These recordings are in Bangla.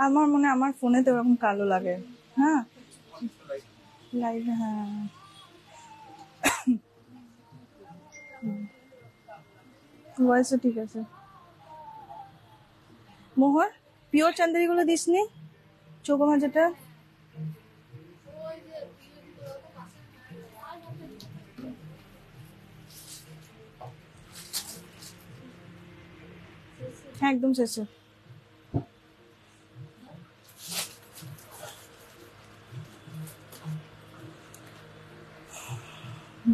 আমার মনে হয় আমার ফোনে তো ওরকম কালো লাগে। হ্যাঁ লাইভে, হ্যাঁ ভয়েসও ঠিক আছে। মোহর পিওর চান্দেরি গুলো দিসনি, চৌকো ভাজাটা। হ্যাঁ একদম শেষে।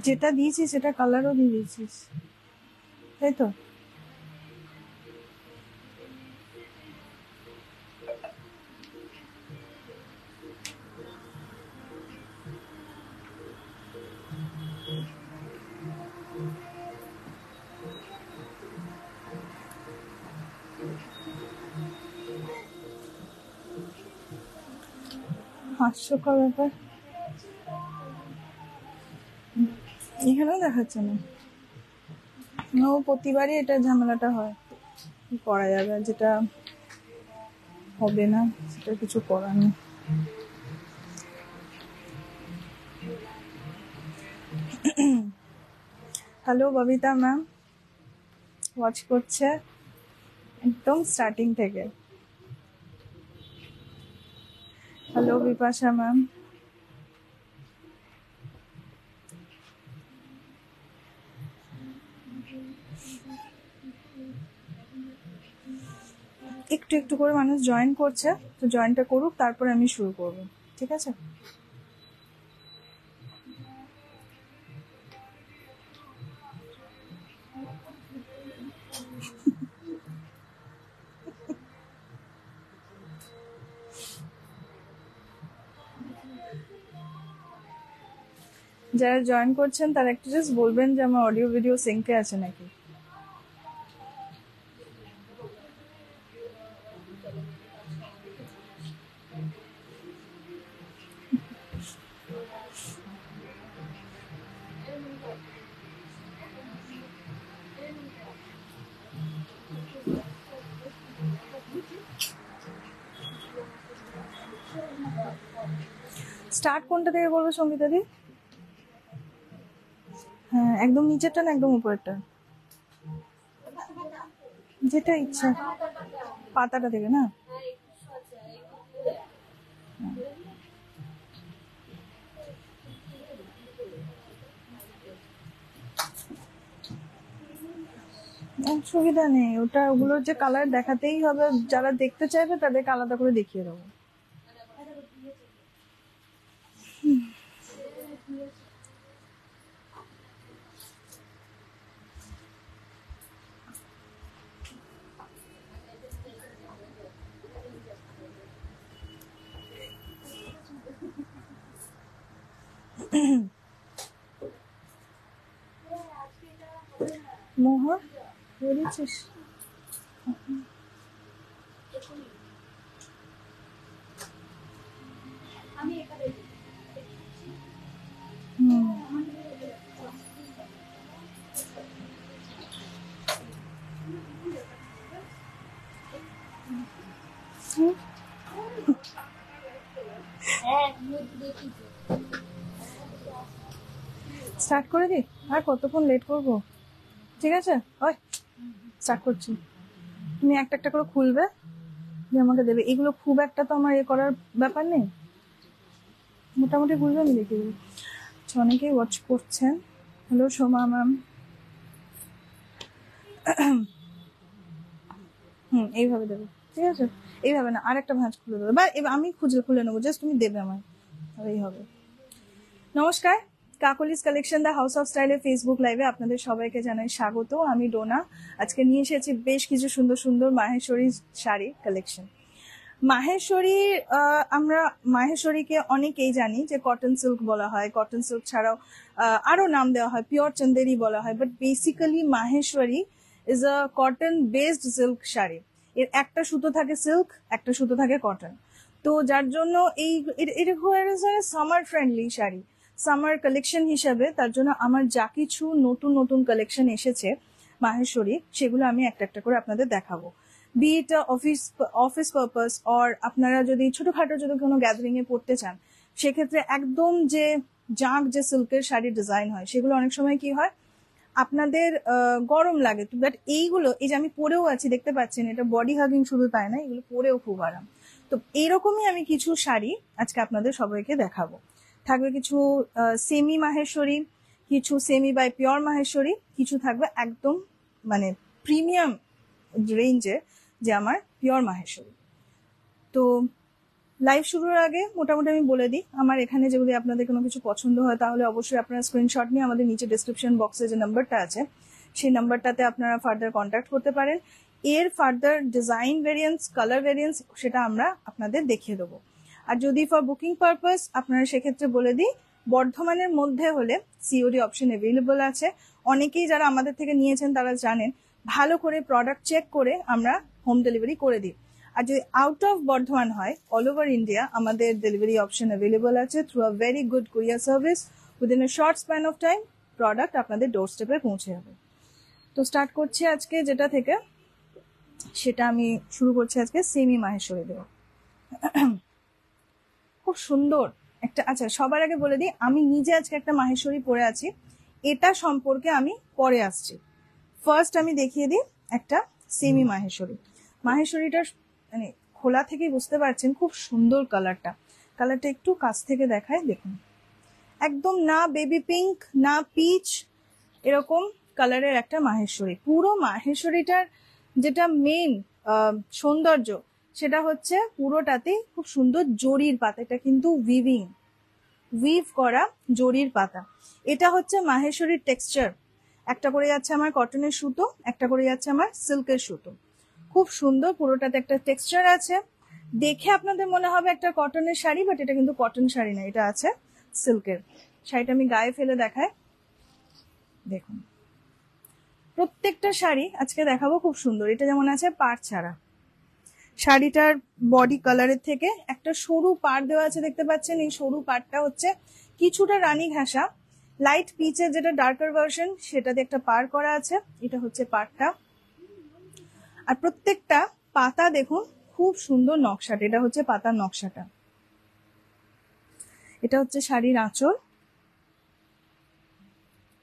যেটা দিয়েছিস সেটা কালারও দিয়ে দিয়েছিস, তাই তো? হাস্যকর ব্যাপার, এখানেও দেখাচ্ছে না। ও প্রতিবারই এটা ঝামেলাটা হয়, কি করা যাবে, যেটা হবে না সেটা কিছু করার নেই। হ্যালো ববিতা ম্যাম, ওয়াচ করছে একদম স্টার্টিং থেকে। হ্যালো বিপাশা ম্যাম, একটু একটু করে মানুষ জয়েন করছে, তো জয়েনটা করুক, তারপরে আমি শুরু করব, ঠিক আছে? যারা জয়েন করছেন তারা একটু জাস্ট বলবেন যে আমার অডিও ভিডিও সিঙ্কে আছে নাকি। স্টার্ট কোনটা থেকে করবো সঙ্গীতা দি? হ্যাঁ একদম নিচেরটা না একদম উপরেরটা, যেটা ইচ্ছা। পাতাটা থেকে না? অসুবিধা নেই, ওটা ওগুলোর যে কালার দেখাতেই হবে, যারা দেখতে চাইবে তাদেরকে আলাদা করে দেখিয়ে দেবো। মোহর বলেছিস? স্টার্ট করে দি, আর কতক্ষণ লেট করবো? ঠিক আছে ওই স্টার্ট করছি। তুমি একটা একটা করে খুলবে, দিয়ে আমাকে দেবে। এগুলো খুব একটা তো আমার করার ব্যাপার নেই, মোটামুটি খুলবে আমি দেখে দেবো। অনেকেই ওয়াচ করছেন। Hello Soma ma'am. এইভাবে দেবে, ঠিক আছে? এইভাবে না, আর একটা ভাঁজ খুলে দেবে, বা আমি খুলে নেবো, জাস্ট তুমি দেবে আমার, এই হবে। নমস্কার, Kakoli's collection the house of স্টাইলের ফেসবুক লাইভে আপনাদের সবাইকে জানাই স্বাগত। আমি ডোনা। আজকে নিয়ে এসেছি বেশ কিছু সুন্দর সুন্দর মাহেশ্বরী শাড়ি কালেকশন। মাহেশ্বরী, আমরা মাহেশ্বরীকে অনেকেই জানি যে কটন সিল্ক বলা হয়, কটন সিল্ক ছাড়াও আরো নাম দেওয়া হয়, পিওর চন্দেরি বলা হয়, but basically Maheshwari is a cotton based silk sari. এর একটা সুতো থাকে সিল্ক, একটা সুতো থাকে কটন। তো যার জন্য এটা summer friendly sari, summer collection হিসাবে, তার জন্য আমার যা কিছু নতুন নতুন কালেকশন এসেছে মাহেশ্বরী, সেগুলো আমি একটা একটা করে আপনাদের দেখাবো। Be it office purpose or আপনারা যদি ছোটখাটো যদি কোনো গ্যাদারিং এ পড়তে চান, সেক্ষেত্রে একদম যে যে সিল্কের শাড়ির ডিজাইন হয় সেগুলো অনেক সময় কি হয় আপনাদের গরম লাগে, বাট এইগুলো এই যে আমি পরেও আছি দেখতে পাচ্ছেন, এটা বডি হাগিং শুধু তাই না, এগুলো পরেও খুব আরাম। তো এইরকমই আমি কিছু শাড়ি আজকে আপনাদের সবাইকে দেখাবো। থাকবে কিছু সেমি মাহেশ্বরী, কিছু সেমি বাই পিওর মাহেশ্বরী, কিছু থাকবে একদম মানে প্রিমিয়াম রেঞ্জে যে আমার পিওর মাহেশ্বরী। তো লাইভ শুরুর আগে মোটামুটি আমি বলে দিই, আমার এখানে যদি আপনাদের কোনো কিছু পছন্দ হয় তাহলে অবশ্যই আপনারা স্ক্রিনশট নিয়ে আমাদের নিচে ডিসক্রিপশন বক্সে যে নাম্বারটা আছে সেই নাম্বারটাতে আপনারা ফার্দার কন্ট্যাক্ট করতে পারেন। এর further design variance, colour variance সেটা আমরা আপনাদের দেখিয়ে দেবো। আর যদি ফর বুকিং পারপাস আপনারা সেক্ষেত্রে বলে দিই, বর্ধমানের মধ্যে হলে সিওডি অপশন অ্যাভেলেবল আছে। অনেকেই যারা আমাদের থেকে নিয়েছেন তারা জানেন, ভালো করে প্রোডাক্ট চেক করে আমরা হোম ডেলিভারি করে দিই। আর যদি আউট অফ বর্ধমান হয়, অল ওভার ইন্ডিয়া আমাদের ডেলিভারি অপশন অ্যাভেলেবল আছে through a very good courier service. Within a short span of time product আপনাদের ডোর স্টেপে পৌঁছে যাবে। তো স্টার্ট করছি আজকে যেটা থেকে, সেটা আমি শুরু করছি আজকে সেমি মাহেশ্বরী দেওয়া। খুব সুন্দর একটা, আচ্ছা সবার আগে বলে দিই আমি নিজে আজকে একটা মাহেশ্বরী পরে আছি, এটা সম্পর্কে আমি পরে আসছি। ফার্স্ট আমি দেখিয়ে দিই একটা সেমি মাহেশ্বরী। মাহেশ্বরীটার মানে খোলা থেকেই বুঝতে পারছেন খুব সুন্দর কালারটা। কালারটা একটু কাছ থেকে দেখায়, দেখুন একদম না বেবি পিঙ্ক না পিচ, এরকম কালারের একটা মাহেশ্বরী। পুরো মাহেশ্বরীটার যেটা মেন সৌন্দর্য সেটা হচ্ছে পুরোটাতেই খুব সুন্দর জরির পাতা, এটা কিন্তু উইভ করা জরির পাতা। এটা হচ্ছে মাহেশ্বরীর টেক্সচার, একটা করে যাচ্ছে আমার কটনের সুতো, একটা করে যাচ্ছে আমার সিল্কের সুতো। খুব সুন্দর, পুরোটাতে একটা টেক্সচার আছে। দেখে আপনাদের মনে হবে একটা কটনের শাড়ি, বাট এটা কিন্তু কটন শাড়ি না, এটা আছে সিল্কের। শাড়িটা আমি গায়ে ফেলে দেখাই, দেখুন প্রত্যেকটা শাড়ি আজকে দেখাবো খুব সুন্দর। এটা যেমন আছে পাড় ছাড়া, শাড়িটার বডি কালারের থেকে একটা সরু পাড় দেওয়া আছে দেখতে পাচ্ছেন। এই সরু পাড়টা হচ্ছে কিছুটা রানী ঘাসা, লাইট পিচের যেটা ডার্কার ভার্সন সেটাতে একটা পাড় করা আছে। এটা হচ্ছে পাড়টা, আর প্রত্যেকটা পাতা দেখুন খুব সুন্দর নকশাটা, এটা হচ্ছে পাতার নকশাটা। এটা হচ্ছে শাড়ির আঁচল,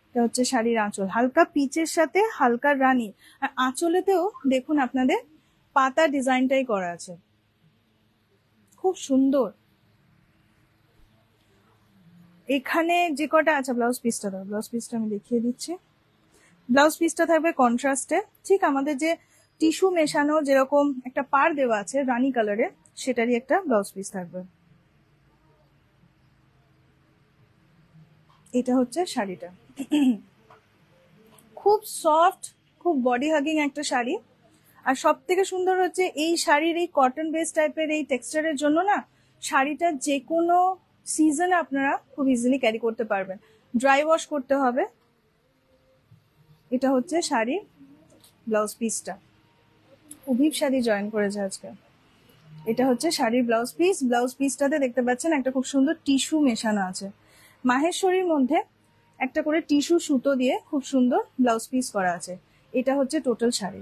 এটা হচ্ছে শাড়ির আঁচল, হালকা পিচের সাথে হালকা রানী। আর আঁচলেতেও দেখুন আপনাদের পাতা ডিজাইনটাই করা আছে, খুব সুন্দর। এখানে যে কটা আছে, ব্লাউজ পিসটা দাও, ব্লাউজ পিসটা আমি দেখিয়ে দিচ্ছি। ব্লাউজ পিসটা থাকবে কন্ট্রাস্টে, ঠিক আমাদের যে টিস্যু মেশানো যেরকম একটা পাড় দেওয়া আছে রানী কালারের, সেটারই একটা ব্লাউজ পিস থাকবে। এটা হচ্ছে শাড়িটা, খুব সফট, খুব বডি হাগিং একটা শাড়ি। আর সব থেকে সুন্দর হচ্ছে এই শাড়ির এই কটন বেস টাইপের এই টেক্সচারের জন্য না, শাড়িটা যে কোনো সিজনে আপনারা খুব ইজিলি ক্যারি করতে পারবেন, ড্রাই ওয়াশ করতে হবে। এটা হচ্ছে শাড়ির ব্লাউজ পিসটা, উভিব শাড়ি জয়েন করেছে আজকে। এটা হচ্ছে শাড়ির ব্লাউজ পিস। ব্লাউজ পিসটাতে দেখতে পাচ্ছেন একটা খুব সুন্দর টিস্যু মেশানো আছে, মাহেশ্বরীর মধ্যে একটা করে টিস্যু সুতো দিয়ে খুব সুন্দর ব্লাউজ পিস করা আছে। এটা হচ্ছে টোটাল শাড়ি।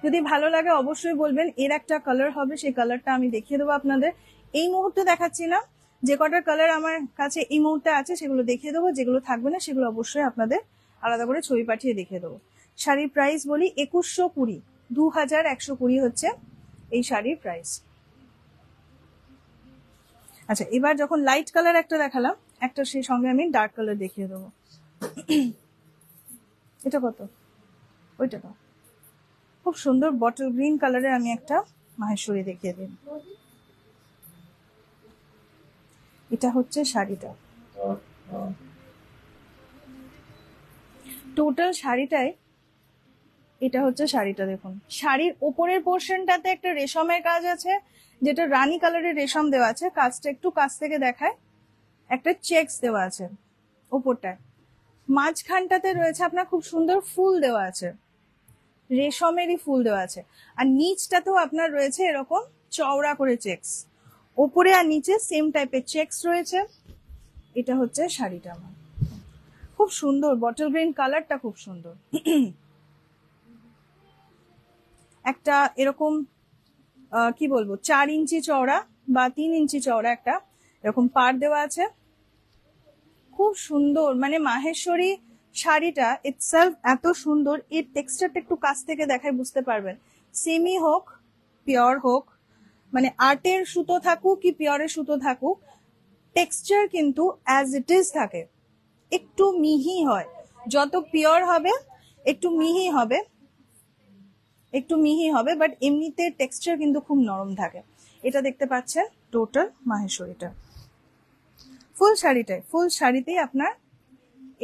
যদি ভালো লাগে অবশ্যই বলবেন। এর একটা কালার হবে, সেই কালারটা আমি দেখিয়ে দেবো আপনাদের। এই মুহূর্তে দেখাচ্ছি না, যে কটার কালার আমার কাছে এই মুহূর্তে আছে সেগুলো দেখিয়ে দেবো, যেগুলো থাকবে না সেগুলো অবশ্যই আপনাদের আলাদা করে ছবি পাঠিয়ে দেখিয়ে দেবো। শাড়ির প্রাইস বলি 2120, 2120 হচ্ছে এই শাড়ির প্রাইস। আচ্ছা, এবার যখন লাইট কালার একটা দেখালাম, একটা সেই সঙ্গে আমি ডার্ক কালার দেখিয়ে দেবো। এটা কত, ওইটা দাও। খুব সুন্দর বটল গ্রিন কালারের আমি একটা মাহেশ্বরী দেখিয়ে দিই। এটা হচ্ছে শাড়িটা, টোটাল শাড়িটাই এটা হচ্ছে শাড়িটা। দেখুন শাড়ির ওপরের পোর্শনটাতে একটা রেশমের কাজ আছে, যেটা রানী কালারের রেশম দেওয়া আছে, কাজটা একটু কাছ থেকে দেখায়। একটা চেকস দেওয়া আছে ওপরটায়, মাঝখানটাতে রয়েছে আপনার খুব সুন্দর ফুল দেওয়া আছে, রেশমেরই ফুল দেওয়া আছে। আর নিচটাতেও আপনার রয়েছে এরকম চওড়া করে চেকস, ওপরে আর নিচে সেম টাইপের চেকস রয়েছে। এটা হচ্ছে শাড়িটা আমার, খুব সুন্দর বটল গ্রিন কালারটা, খুব সুন্দর। একটা এরকম কি বলবো 4 ইঞ্চি চওড়া বা 3 ইঞ্চি চওড়া একটা এরকম পাড় দেওয়া আছে, খুব সুন্দর। মানে মাহেশ্বরী শাড়িটা ইটসেলফ এত সুন্দর, এর টেক্সচারটা একটু কাছ থেকে দেখায় বুঝতে পারবেন। সেমি হোক পিওর হোক, মানে আর্টের সুতো থাকুক কি পিওরের সুতো থাকুক, টেক্সচার কিন্তু অ্যাজ ইট ইজ থাকে, একটু মিহি হয়। যত পিওর হবে একটু মিহি হবে, একটু মিহি হবে, বাট এমনিতে টেক্সচার কিন্তু খুব নরম থাকে। এটা দেখতে পাচ্ছেন টোটাল মাহেশ্বরীটা, ফুল শাড়িতেই আপনার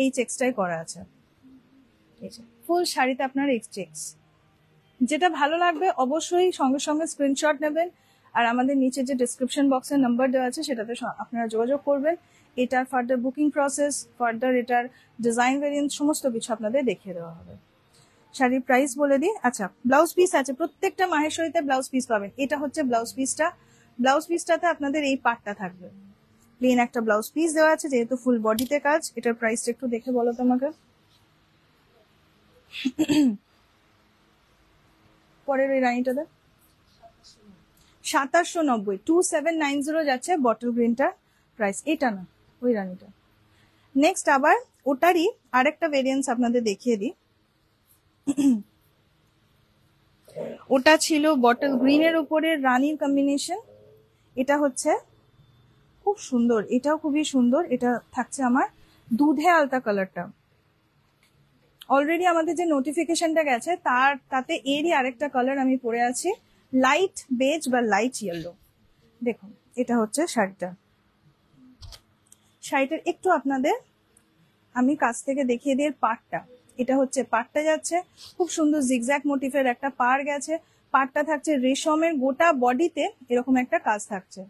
এই চেক্সটাই করা আছে। ফুল শাড়িতে আপনার এই চেক্স, যেটা ভালো লাগবে অবশ্যই সঙ্গে সঙ্গে স্ক্রিনশট নেবেন, আর আমাদের নিচে যে ডিসক্রিপশন বক্সের নাম্বার দেওয়া আছে সেটাতে আপনারা যোগাযোগ করবেন। এটার ফার্দার বুকিং প্রসেস, ফার্দার এটার ডিজাইন ভেরিয়েন্ট সমস্ত কিছু আপনাদের দেখিয়ে দেওয়া হবে। শাড়ির প্রাইস বলে দিই। আচ্ছা, ব্লাউজ পিস আছে, প্রত্যেকটা মাহেশ্বরীতে ব্লাউজ পিস পাবেন। এটা হচ্ছে ব্লাউজ পিসটা, ব্লাউজ পিসটাতে আপনাদের এই পার্টটা থাকবে, প্লেন একটা ব্লাউজ পিস দেওয়া আছে, যেহেতু ফুল বডিতে কাজ। এটার প্রাইসটা একটু দেখে বলো তোমাকে। পরের ওই রানীটাতে 2790, 2790 যাচ্ছে বটল গ্রিনটা প্রাইস। এটা না, ওই রানীটা। নেক্সট আবার ওটারই আরেকটা ভেরিয়েন্স আপনাদের দেখিয়ে দিই। ওটা ছিল বটল গ্রিনের উপরে রানীর কম্বিনেশন, এটা হচ্ছে খুব সুন্দর, এটাও খুবই সুন্দর। এটা থাকছে আমার দুধে আলতা কালারটা। অলরেডি আমাদের যে নোটিফিকেশনটা গেছে তাতে এরই আরেকটা কালার আমি পরে আছি, লাইট বেজ বা লাইট ইয়েলো। দেখুন এটা হচ্ছে শাড়িটা, শাড়িটার একটু আপনাদের আমি কাছ থেকে দেখিয়ে দিই পাড়টা। এটা হচ্ছে পাড়টা যাচ্ছে খুব সুন্দর জিগজ্যাগ মোটিফের একটা পাড় গেছে, পাড়টা থাকছে রেশমের, গোটা বডিতে এরকম একটা কাজ থাকছে,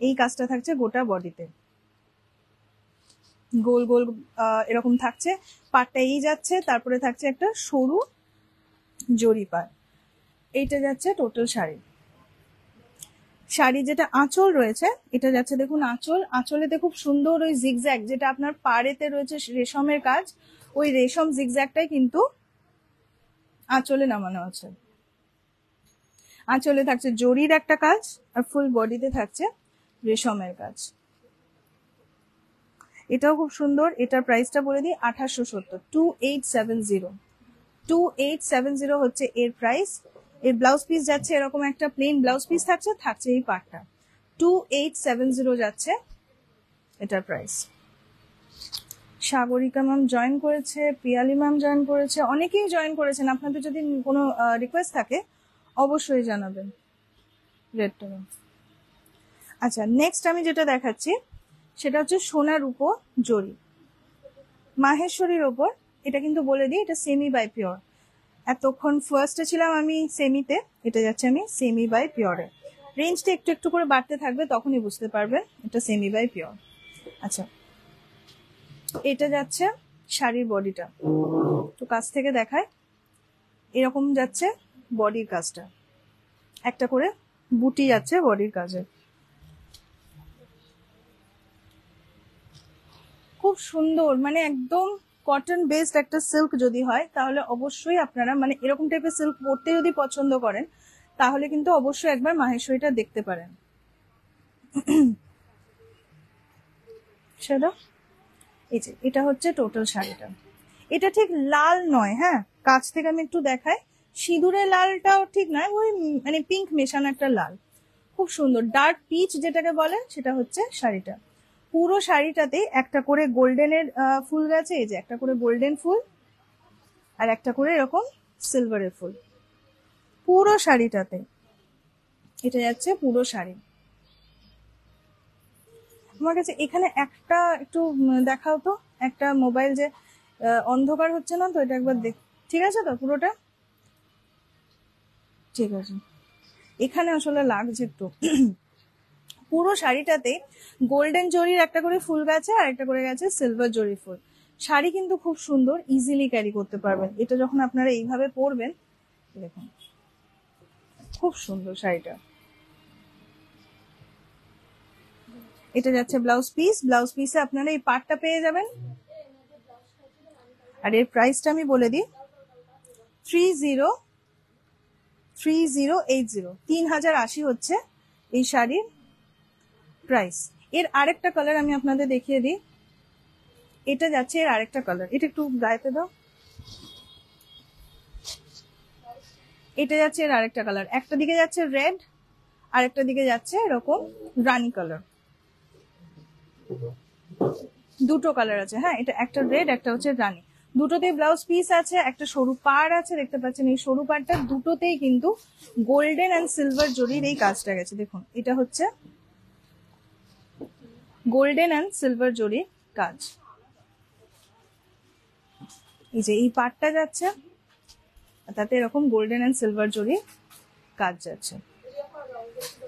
এই কাজটা থাকছে গোটা বডিতে, গোল গোল এরকম থাকছে। পাড়টা এই যাচ্ছে, তারপরে থাকছে একটা সরু জরি পাড়। এইটা যাচ্ছে টোটাল শাড়ি। শাড়ি যেটা আঁচল রয়েছে, এটা যাচ্ছে দেখুন আঁচল, আঁচলেতে খুব সুন্দর ওই জিগজ্যাগ, যেটা আপনার পাড়েতে রয়েছে রেশমের কাজ, ওই রেশম জিগজ্যাগটাই কিন্তু আঁচলে নামানো আছে। আঁচলে থাকছে জরির একটা কাজ, আর ফুল বডিতে থাকছে রেশমের কাজ। এটাও খুব সুন্দর। এটার প্রাইসটা বলে দিই 2870, 2870, 2870 হচ্ছে এর প্রাইস। এর ব্লাউজ পিস যাচ্ছে এরকম একটা প্লেন ব্লাউজ পিস থাকছে, থাকছে এই পাটটা, 2870 যাচ্ছে এটার প্রাইস। সাগরিকা ম্যাম জয়েন করেছে, পিয়ালি ম্যাম জয়েন করেছে, অনেকেই জয়েন করেছেন। আপনাদের যদি কোনো রিকোয়েস্ট থাকে অবশ্যই জানাবেন। রেডটা ম্যাম। আচ্ছা, নেক্সট আমি যেটা দেখাচ্ছি সেটা হচ্ছে সোনার উপর জরি মাহেশ্বরীর ওপর। এটা কিন্তু বলে দিই এটা সেমি বাই পিওর। এতক্ষণ ফার্স্টে ছিলাম আমি সেমিতে, এটা যাচ্ছে আমি সেমি বাই পিওরে। রেঞ্জটা একটু একটু করে বাড়তে থাকবে, তখনই বুঝতে পারবেন এটা সেমি বাই পিওর। আচ্ছা, এটা যাচ্ছে শাড়ির বডিটা, তো কাছ থেকে দেখায়, এরকম যাচ্ছে বডির কাজটা, একটা করে বুটি যাচ্ছে বডির কাজে, খুব সুন্দর। মানে একদম কটন বেসড একটা সিল্ক যদি হয় তাহলে অবশ্যই আপনারা মানে এরকম টাইপের সিল্ক পরতে যদি পছন্দ করেন তাহলে কিন্তু অবশ্যই একবার মাহেশ্বরীটা দেখতে পারেন। সেটা এই যে এটা হচ্ছে টোটাল শাড়িটা। এটা ঠিক লাল নয়, হ্যাঁ কাছ থেকে আমি একটু দেখাই, সিঁদুরের লালটাও ঠিক নয়, ওই মানে পিঙ্ক মেশানো একটা লাল, খুব সুন্দর ডার্ক পিচ যেটাকে বলে সেটা হচ্ছে শাড়িটা। পুরো শাড়িটাতে একটা করে গোল্ডেনের ফুল গেছে, এই যে একটা করে গোল্ডেন ফুল আর একটা করে এরকম সিলভারের ফুল পুরো শাড়িটাতে। এটা যাচ্ছে পুরো শাড়ি। আমার কাছে এখানে একটা একটু দেখাও তো, একটা মোবাইল যে অন্ধকার হচ্ছে না তো, এটা একবার দেখ, ঠিক আছে তো পুরোটা ঠিক আছে। এখানে আসলে লাগছে একটু। পুরো শাড়িটাতে গোল্ডেন জরির একটা করে ফুল গেছে আর একটা করে গেছে সিলভার জরি ফুল। শাড়ি কিন্তু খুব সুন্দর, ইজিলি ক্যারি করতে পারবেন। এটা যখন আপনারা এইভাবে পরবেন দেখুন খুব সুন্দর শাড়িটা। এটা যাচ্ছে ব্লাউজ পিস, ব্লাউজ পিসে আপনারা এই পার্টটা পেয়ে যাবেন। আর এর প্রাইসটা আমি বলে দিই 3080, 3080 হচ্ছে এই শাড়ির প্রাইস। এর আরেকটা কালার আমি আপনাদের দেখিয়ে দিই, এটা যাচ্ছে এর আরেকটা কালার, এটা একটু গায়েতে দাও। এটা যাচ্ছে এর আরেকটা কালার, একটা দিকে যাচ্ছে রেড, আরেকটা দিকে যাচ্ছে এরকম রানী কালার, দুটো কালার আছে। হ্যাঁ, এটা একটা রেড, একটা হচ্ছে রানী, দুটোতেই ব্লাউজ পিস আছে, একটা সরু পাড় আছে, দেখতে পাচ্ছেন এই সরু পাড়টা দুটোতেই কিন্তু গোল্ডেন এন্ড সিলভার জরির এই কাজটা গেছে। দেখুন এটা হচ্ছে গোল্ডেন এন্ড সিলভার জরির কাজ, এই যে এই পাড়টা যাচ্ছে তাতে এরকম গোল্ডেন এন্ড সিলভার জরি কাজ যাচ্ছে,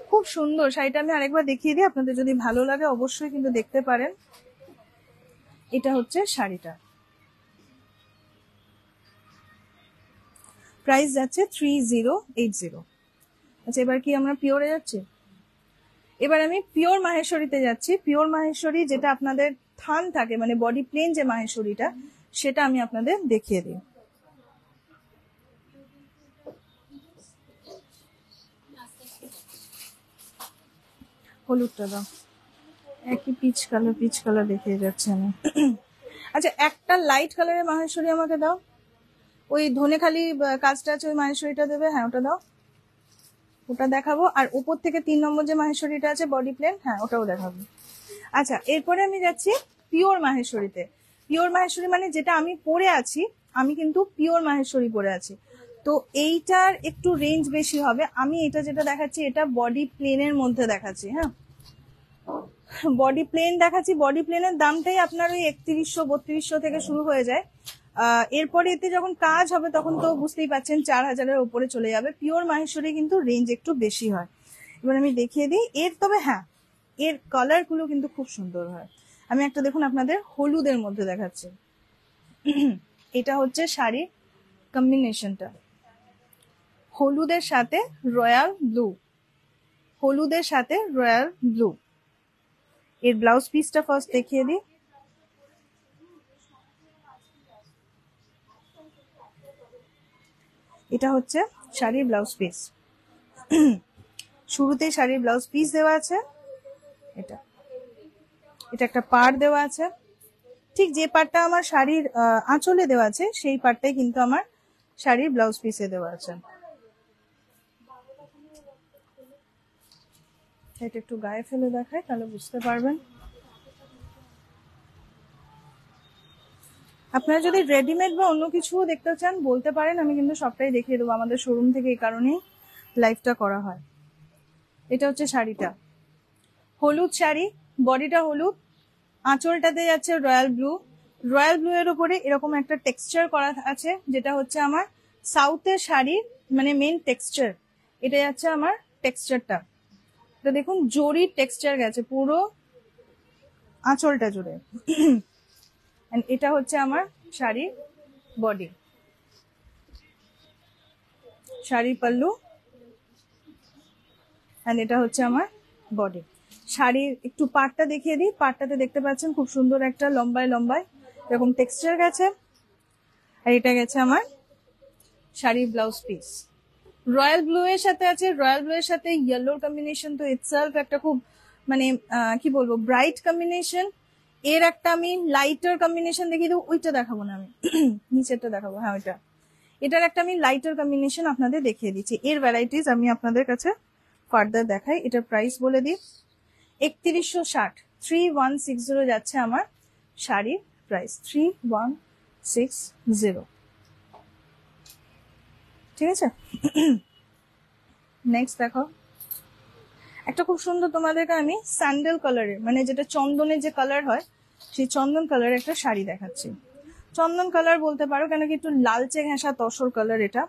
খুব সুন্দর শাড়িটা। আমি আরেকবার দেখিয়ে দিই, আপনাদের যদি ভালো লাগে অবশ্যই কিন্তু দেখতে পারেন। এটা হচ্ছে শাড়িটা, প্রাইস যাচ্ছে 3080। আচ্ছা, এবার কি আমরা পিওরে যাচ্ছি? এবার আমি পিওর মাহেশ্বরীতে যাচ্ছি। পিওর মাহেশ্বরী যেটা আপনাদের থান থাকে, মানে বডি প্লেন যে মাহেশ্বরীটা, সেটা আমি আপনাদের দেখিয়ে দিই। হলুদটা দাও, একই পিচ কালার দেখিয়ে যাচ্ছে আমি। আচ্ছা, একটা লাইট কালারের মাহেশ্বরী আমাকে দাও, ওই ধনেখালি কাজটা আছে ওই মাহেশ্বরীটা দেবে। হ্যাঁ, ওটা দাও, ওটা দেখাবো। আর উপর থেকে 3 নম্বর যে মাহেশ্বরীটা আছে বডি প্লেন, হ্যাঁ ওটাও দেখাবো। আচ্ছা, এরপরে আমি যাচ্ছি পিওর মাহেশ্বরীতে। পিওর মাহেশ্বরী মানে যেটা আমি পরে আছি, আমি কিন্তু পিওর মাহেশ্বরী পরে আছি, তো এইটার একটু রেঞ্জ বেশি হবে। আমি এটা যেটা দেখাচ্ছি এটা বডি প্লেনের মধ্যে দেখাচ্ছি। হ্যাঁ, বডি প্লেন দেখাচ্ছি। বডি প্লেনের দামটাই আপনার ওই 3100-3200 থেকে শুরু হয়ে যায়। এরপরে এতে যখন কাজ হবে তখন তো বুঝতেই পাচ্ছেন 4000-এর উপরে চলে যাবে। পিওর মাহেশ্বরী কিন্তু রেঞ্জ একটু বেশি হয়। এবার আমি দেখিয়ে দিই এর, তবে হ্যাঁ এর কালার গুলো কিন্তু খুব সুন্দর হয়। আমি একটা দেখুন আপনাদের হলুদের মধ্যে দেখাচ্ছি। এটা হচ্ছে শাড়ির কম্বিনেশনটা, হলুদের সাথে রয়্যাল ব্লু, হলুদের সাথে রয়্যাল ব্লু। এর ব্লাউজ পিসটা ফার্স্ট দেখিয়ে দিই। এটা হচ্ছে শাড়ির ব্লাউজ পিস, শুরুতেই শাড়ির ব্লাউজ পিস দেওয়া আছে, এটা এটা একটা পাড় দেওয়া আছে, ঠিক যে পাড়টা আমার শাড়ির আঁচলে দেওয়া আছে সেই পাড়টাই কিন্তু আমার শাড়ির ব্লাউজ পিসে দেওয়া আছে। এটা একটু গায়ে ফেলে দেখায় তাহলে বুঝতে পারবেন। আপনারা যদি রেডিমেড বা অন্য কিছু দেখতে চান বলতে পারেন, আমি কিন্তু সবটাই দেখিয়ে দেবো। আমাদের শোরুম থেকে এই কারণেই লাইভটা করা হয়। এটা হচ্ছে শাড়িটা, হলুদ শাড়ি, বডিটা হলুদ, আঁচলটাতে যাচ্ছে রয়্যাল ব্লু। রয়্যাল ব্লু এর উপরে এরকম একটা টেক্সচার করা আছে, যেটা হচ্ছে আমার সাউথের শাড়ির মানে মেন টেক্সচার। এটা যাচ্ছে আমার টেক্সচারটা, এটা দেখুন জরির টেক্সচার গেছে পুরো আঁচলটা জুড়ে। এটা হচ্ছে আমার শাড়ির বডি, শাড়ির পাল্লু, এন্ড এটা হচ্ছে আমার বডি। শাড়ির একটু পাটটা দেখিয়ে দিই। পাটটাতে দেখতে পাচ্ছেন খুব সুন্দর একটা লম্বায় লম্বায় এরকম টেক্সচার গেছে, আর এটা গেছে আমার শাড়ির ব্লাউজ পিস। রয়্যাল ব্লু এর সাথে আছে, রয়্যাল ব্লু এর সাথে ইয়েলোর কম্বিনেশন তো ইটসেলফ একটা খুব মানে কি বলবো ব্রাইট কম্বিনেশন। এর একটা আমি লাইটার কম্বিনেশন দেখিয়ে দেবো, ওইটা দেখাবো না আমি, নিচেরটা দেখাবো। হ্যাঁ ওইটা, এটার একটা আমি লাইটার কম্বিনেশন আপনাদের দেখিয়ে দিচ্ছি। এর ভ্যারাইটিস আমি আপনাদের কাছে ফার্দার দেখাই। এটার প্রাইস বলে দিই 3160, 3160 যাচ্ছে আমার শাড়ির প্রাইস, 3160। ঠিক আছে, নেক্সট দেখো একটা খুব সুন্দর তোমাদেরকে আমি স্যান্ডেল কালারের মানে যেটা চন্দনের যে কালার হয় সেই চন্দন কালারের একটা শাড়ি দেখাচ্ছি। চন্দন কালার বলতে পারো, কেন কি একটু লালচে ঘেঁষা তসর কালার। এটা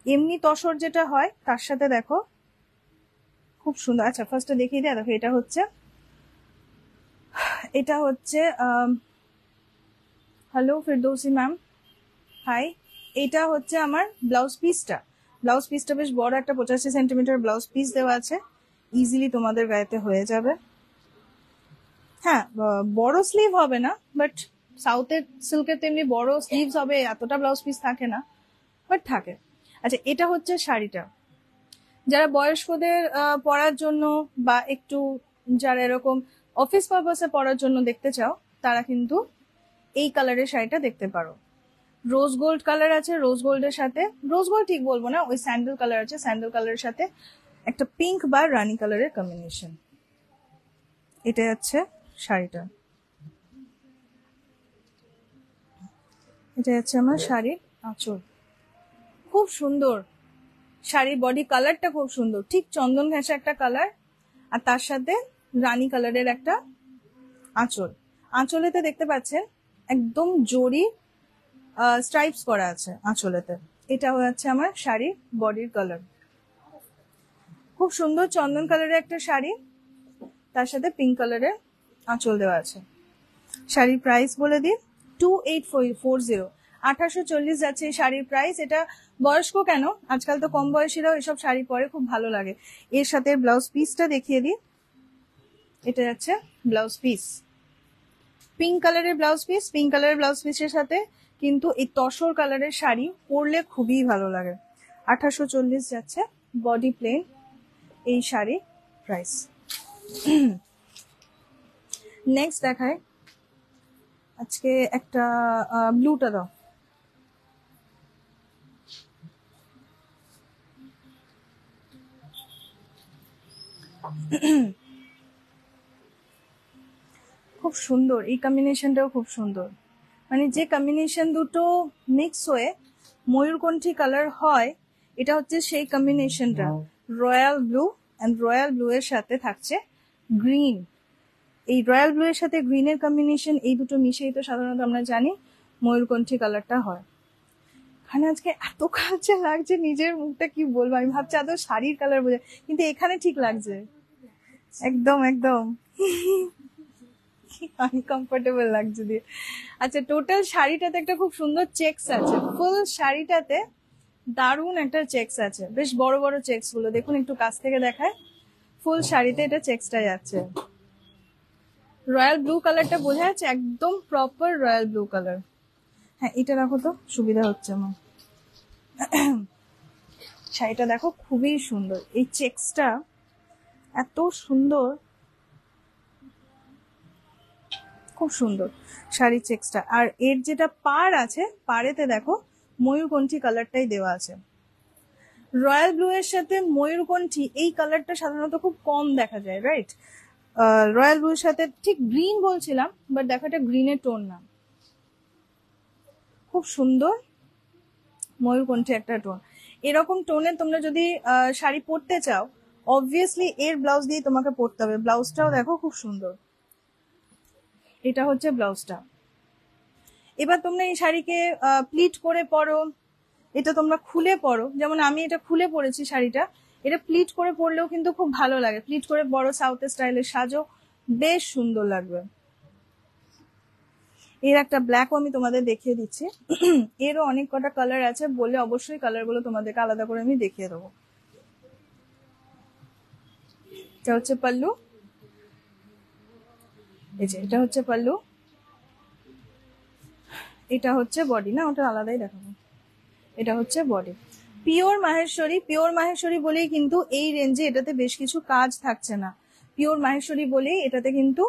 এমনি তসর যেটা হয় তার সাথে দেখো খুব সুন্দর। আচ্ছা ফার্স্টে দেখিয়ে দিই, দেখো এটা হচ্ছে হ্যালো ফিরদৌসি ম্যাম, হাই। এটা হচ্ছে আমার ব্লাউজ পিসটা। ব্লাউজ পিসটা বেশ বড় একটা 85 সেন্টিমিটার ব্লাউজ পিস দেওয়া আছে, ইজিলি তোমাদের গায়েতে হয়ে যাবে। হ্যাঁ, বড় স্লিভ হবে না, বাট সাউথের সিল্কের তেমনি বড় স্লিভস হবে এতটা ব্লাউজ পিস থাকে না, বাট থাকে। আচ্ছা, এটা হচ্ছে শাড়িটা, যারা বয়স্কদের পরার জন্য বা একটু যারা এরকম অফিস পারপাসে পরার জন্য দেখতে চাও তারা কিন্তু এই কালারের শাড়িটা দেখতে পারো। রোজ গোল্ড কালার আছে, রোজ গোল্ডের সাথে, রোজ গোল্ড ঠিক বলবো না, ওই স্যান্ডেল কালার আছে, স্যান্ডেল কালারের সাথে একটা পিঙ্ক বা রানী কালারের কম্বিনেশন। এটা হচ্ছে শাড়িটা, এটা হচ্ছে আমার শাড়ির আঁচল। খুব সুন্দর শাড়ির বডি কালারটা, খুব সুন্দর, ঠিক চন্দন ঘেঁষা একটা কালার, আর তার সাথে রানী কালারের একটা আঁচল। আঁচলেতে দেখতে পাচ্ছেন একদম জরি স্ট্রাইপস করা আছে আঁচলেতে। এটা হচ্ছে আমার শাড়ির বডির কালার। খুব সুন্দর চন্দন কালারের একটা শাড়ি, তার সাথে পিঙ্ক কালারের আঁচল দেওয়া আছে। শাড়ির প্রাইস বলে দিই 2840, 2840 যাচ্ছে এই শাড়ির প্রাইস। এটা বয়স্ক কেন, আজকাল তো কম বয়সীরাও এসব শাড়ি পরে, খুব ভালো লাগে। এর সাথে ব্লাউজ পিসটা দেখিয়ে দিই। এটা যাচ্ছে ব্লাউজ পিস, পিঙ্ক কালারের ব্লাউজ পিস। পিঙ্ক কালারের ব্লাউজ পিসের সাথে কিন্তু এই তসর কালারের শাড়ি পরলে খুবই ভালো লাগে। 2840 যাচ্ছে বডি প্লেন এই শাড়ি প্রাইস। নেক্সট দেখায়, আজকে একটা ব্লুটা দাও। খুব সুন্দর এই কম্বিনেশনটাও, খুব সুন্দর। মানে যে কম্বিনেশন দুটো মিক্স হয়ে ময়ূরকণ্ঠী কালার হয়, এটা হচ্ছে সেই কম্বিনেশনটা। Royal blue and royal blue এর সাথে থাকছে গ্রিন। এই রয়্যাল ব্লু এর সাথে গ্রিনের কম্বিনেশন, এই দুটো মিশেই তো সাধারণত আমরা জানি ময়ূরকণ্ঠী কালারটা হয়। এখানে আজকে এত কালচে লাগছে, নিজের মুখটা কি বলবো, আমি ভাবছি এত শাড়ির কালার বোঝা, কিন্তু এখানে ঠিক লাগছে একদম একদম আনকমফোর্টেবল লাগছে দিয়ে। আচ্ছা, টোটাল শাড়িটাতে একটা খুব সুন্দর চেকস আছে, ফুল শাড়িটাতে দারুণ একটা চেকস আছে, বেশ বড় বড় চেকস গুলো দেখুন, একটু কাছ থেকে দেখায়। ফুল শাড়িতে এটা চেকসটা যাচ্ছে। রয়্যাল ব্লু কালারটা বোঝা যাচ্ছে, একদম প্রপার রয়্যাল ব্লু কালার। হ্যাঁ, এটা রাখো তো, সুবিধা হচ্ছে আমার। শাড়িটা দেখো খুবই সুন্দর, এই চেকসটা এত সুন্দর, খুব সুন্দর শাড়ির চেকসটা। আর এর যেটা পাড় আছে, পাড়েতে দেখো ময়ূরকণ্ঠী কালারটাই দেওয়া আছে। রয়্যাল ব্লু এর সাথে ময়ূরকণ্ঠী এই কালারটা সাধারণত খুব কম দেখা যায়, রাইট? রয়্যাল ব্লু এর সাথে ঠিক গ্রিন বলছিলাম, বাট দেখো এটা গ্রিনের টোন না, খুব সুন্দর ময়ূরকণ্ঠী একটা টোন। এরকম টোনে তোমরা যদি শাড়ি পরতে চাও, অবভিয়াসলি এর ব্লাউজ দিয়ে তোমাকে পরতে হবে। ব্লাউজটাও দেখো খুব সুন্দর, এটা হচ্ছে ব্লাউজটা। এবার তোমরা এই শাড়িকে প্লিট করে পরো, এটা তোমরা খুলে পরো, যেমন আমি এটা খুলে পরেছি শাড়িটা। এটা প্লিট করে পরলেও কিন্তু খুব ভালো লাগে, প্লিট করে পরো, সাউথ স্টাইলের সাজো, বেশ সুন্দর লাগবে। এর একটা ব্ল্যাকও আমি তোমাদের দেখিয়ে দিচ্ছি। এরও অনেক কটা কালার আছে, বলে অবশ্যই কালারগুলো তোমাদেরকে আলাদা করে আমি দেখিয়ে দেবো। এটা হচ্ছে পাল্লু, এই যে এটা হচ্ছে পাল্লু, এটা হচ্ছে বডি, না ওটা আলাদাই দেখাবো। এটা হচ্ছে body. Pure Maheshwari, pure Maheshwari বলেই কিন্তু এই রেঞ্জে এটাতে বেশ কিছু কাজ থাকছে না। পিওর মাহেশ্বরী বলেই এটাতে কিন্তু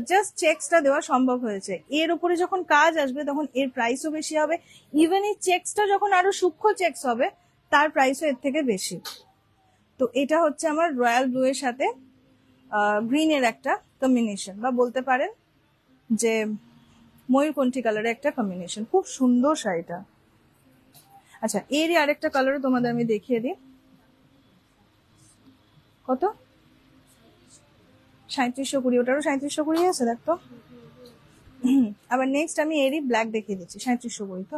জাস্ট চেকসটা দেওয়া সম্ভব হয়েছে। এর উপরে যখন কাজ আসবে তখন এর প্রাইসও বেশি হবে। ইভেন এই চেকসটা যখন আরো সূক্ষ্ম চেকস হবে, তার প্রাইসও এর থেকে বেশি। তো এটা হচ্ছে আমার রয়্যাল ব্লু এর সাথে গ্রিনের একটা কম্বিনেশন, বা বলতে পারেন যে ময়ূরকণ্ঠী কালারের একটা কম্বিনেশন। খুব সুন্দর শাড়িটা। আচ্ছা, এরই আরেকটা কালারও তোমাদের আমি দেখিয়ে দিই। কত? 3720, ওটারও 3720 আছে, দেখতো। আবার নেক্সট আমি এরই ব্ল্যাক দেখিয়ে দিচ্ছি, 3720 তো।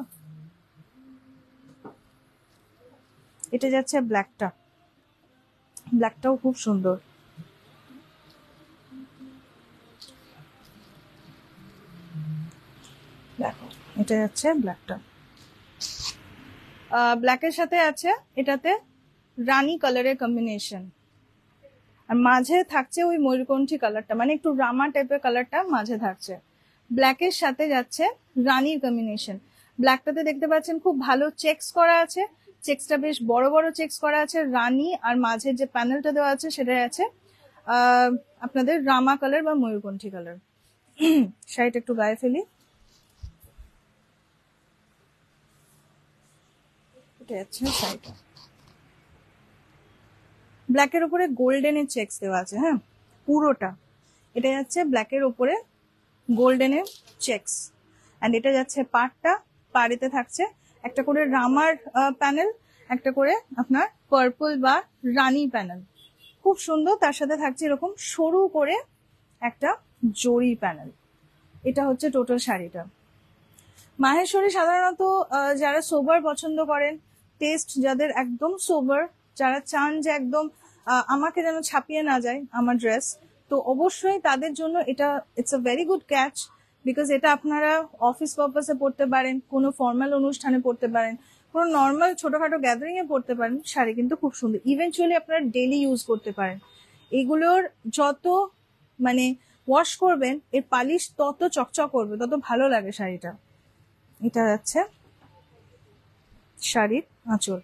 এটা যাচ্ছে ব্ল্যাকটা, ব্ল্যাকটাও খুব সুন্দর। দেখো এটা যাচ্ছে ব্ল্যাকটা, ব্ল্যাকের সাথে আছে এটাতে রানী কালারের কম্বিনেশন, আর মাঝে থাকছে ওই ময়ূরকণ্ঠী কালারটা, মানে একটু রামা টাইপের কালারটা মাঝে থাকছে। ব্ল্যাকের সাথে যাচ্ছে রানীর কম্বিনেশন। ব্ল্যাকটাতে দেখতে পাচ্ছেন খুব ভালো চেকস করা আছে, চেক্সটা বেশ বড় বড় চেক্স করা আছে, রানী আর মাঝের যে প্যানেলটা দেওয়া আছে সেটা আছে আপনাদের রামা কালার বা ময়ূরকণ্ঠী কালার। শাড়িটা একটু গায়ে ফেলি। এটা আছে শাড়িটা, ব্ল্যাকের উপরে গোল্ডেনের চেক্স দেওয়া আছে। হ্যাঁ, পুরোটা এটা যাচ্ছে ব্ল্যাকের উপরে গোল্ডেনের চেক্স, অ্যান্ড এটা যাচ্ছে পাড়টা, পাড়েতে থাকছে একটা করে রামার প্যানেল, একটা করে আপনার পার্পল বা রানী প্যানেল, খুব সুন্দর। তার সাথে থাকছে এরকম সরু করে একটা জরি প্যানেল। এটা হচ্ছে টোটাল শাড়িটা। মাহেশ্বরী সাধারণত যারা সোবার পছন্দ করেন, টেস্ট যাদের একদম সোবার, যারা চান যে একদম আমাকে যেন ছাপিয়ে না যায় আমার ড্রেস, তো অবশ্যই তাদের জন্য এটা it's a very good catch, because এটা আপনারা অফিস পারপাসে পড়তে পারেন, কোনো ফর্মাল অনুষ্ঠানে পড়তে পারেন, কোনো নর্মাল ছোটখাটো গ্যাদারিং এ পড়তে পারেন। শাড়ি কিন্তু খুব সুন্দর, ইভেনচুয়ালি আপনারা ডেলি ইউজ করতে পারেন। এগুলোর যত মানে ওয়াশ করবেন এর পালিশ তত চকচক করবে, তত ভালো লাগে শাড়িটা। এটা যাচ্ছে শাড়ির আঁচল,